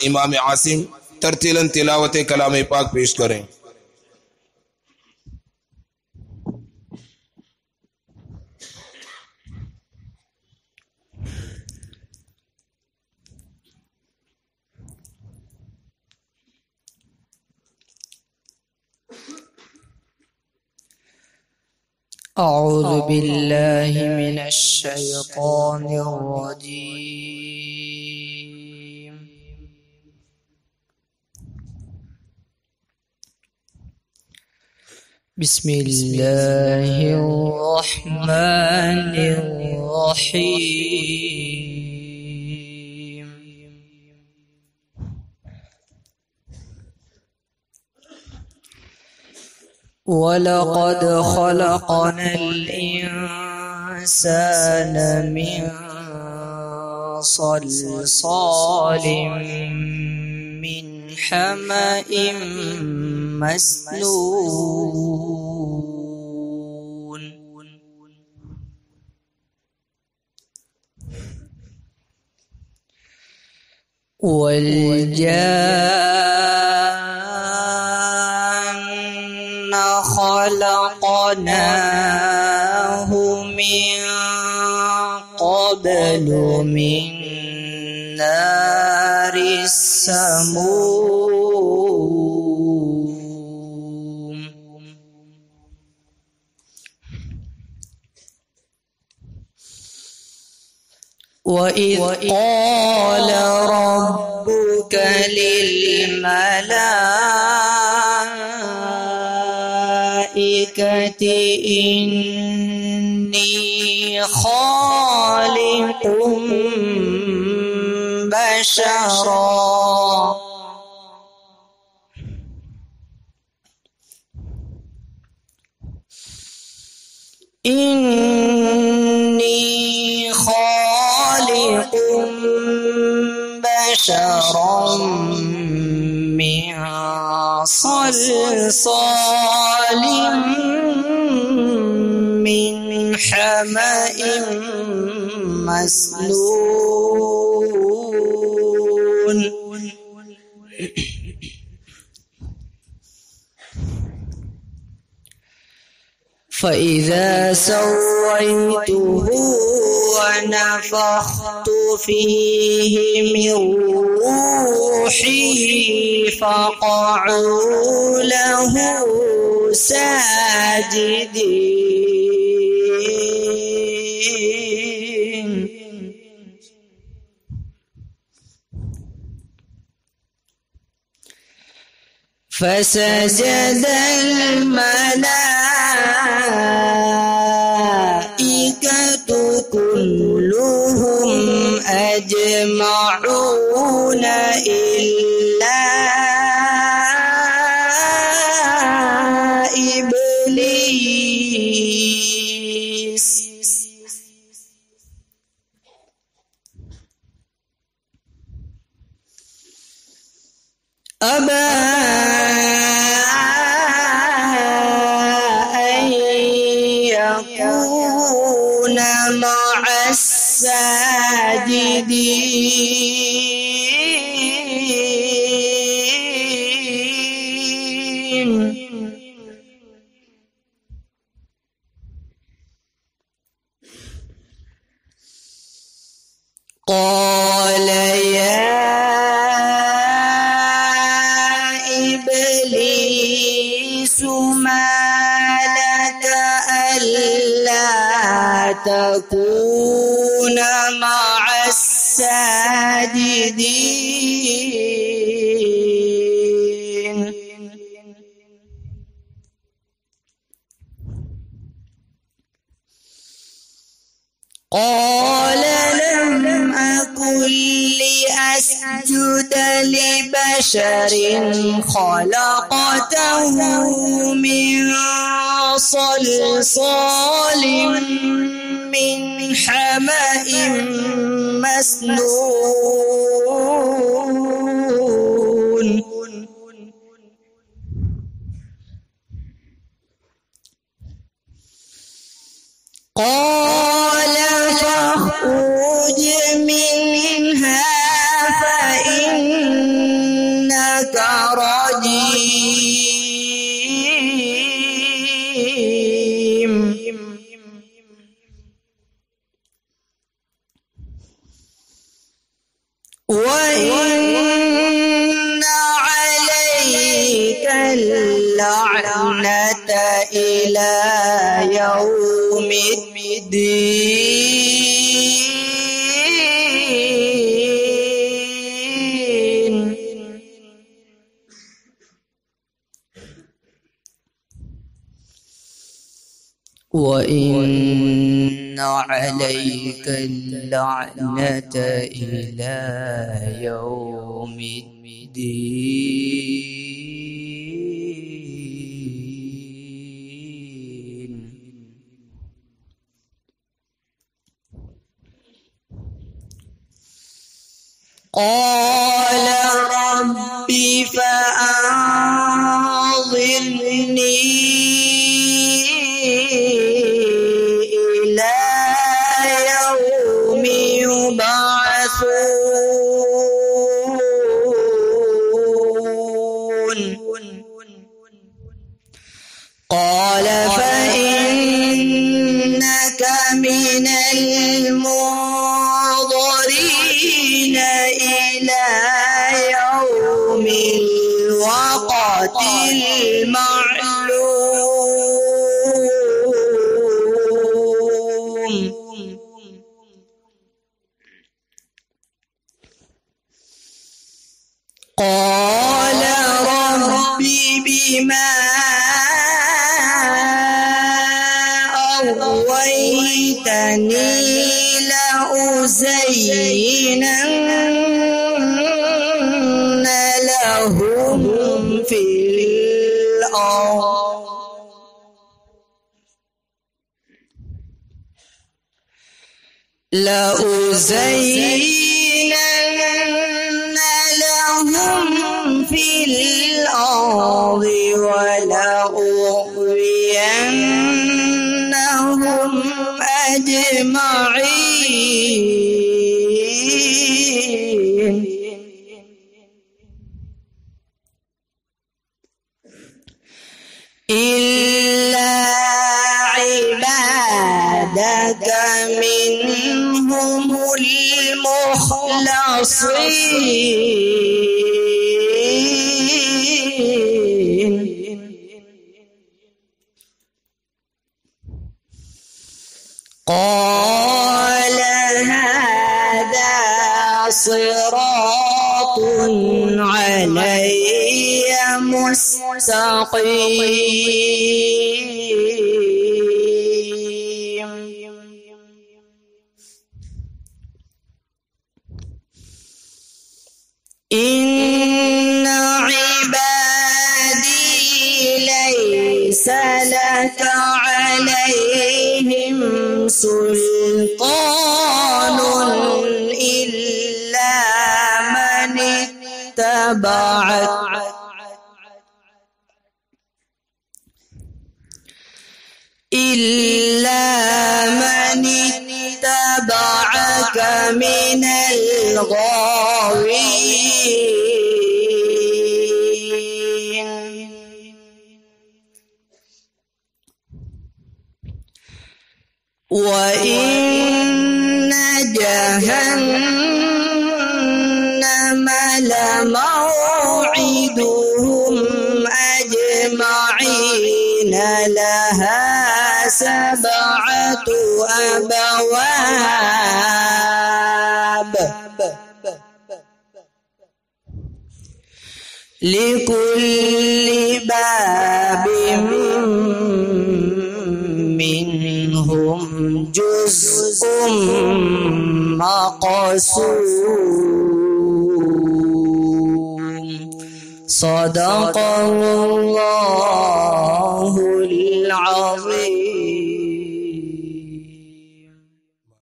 इमाम आसिम तरतीलन तिलावत कलाम पाक पेश करें। أعوذ بالله من الشيطان الرجيم بسم الله الرحمن الرحيم ولقد خلقنا الإنسان من صلصال من حمأ مسنون والجان خلقناه من قبل من نار السموم وإذ قال ربك للملائكة إني خالق بشرا إني خالق بشرا من صلصال من حمأ مسنون فإذا سويته ونفخت فيه من روحي فقعوا له ساجدين فسجد الملائكة كلهم أجمعون إلا إبليس أبى أن يكون مع الساجدين قال يا إبليس ما لك ألا تكون مع الساجدين قال لم أكن لأسجد لبشر خلقته من صلصال من حمأ مسنون قال فاخرج منها فإنك اللعنة إلى يوم الدين. وإن عليك اللعنة إلى يوم الدين. قال رب فأنظرني إلى يوم يبعثون. قال فإنك من المنظرين إلى يوم الوقت المعلوم. قال رب بما أغويتني لأزينن لهم في الأرض ولأغوينهم أجمعين. إلا عبادك منهم المخلصين. قال هذا صراط علي مستقيم. إن عبادي ليس لك عليهم سلطان إلا من اتبعك من الغاوين. وإن جهنم لموعدهم أجمعين لها 7 أبواب لكل باب منهم جزء مقسوم. صدق الله العظيم.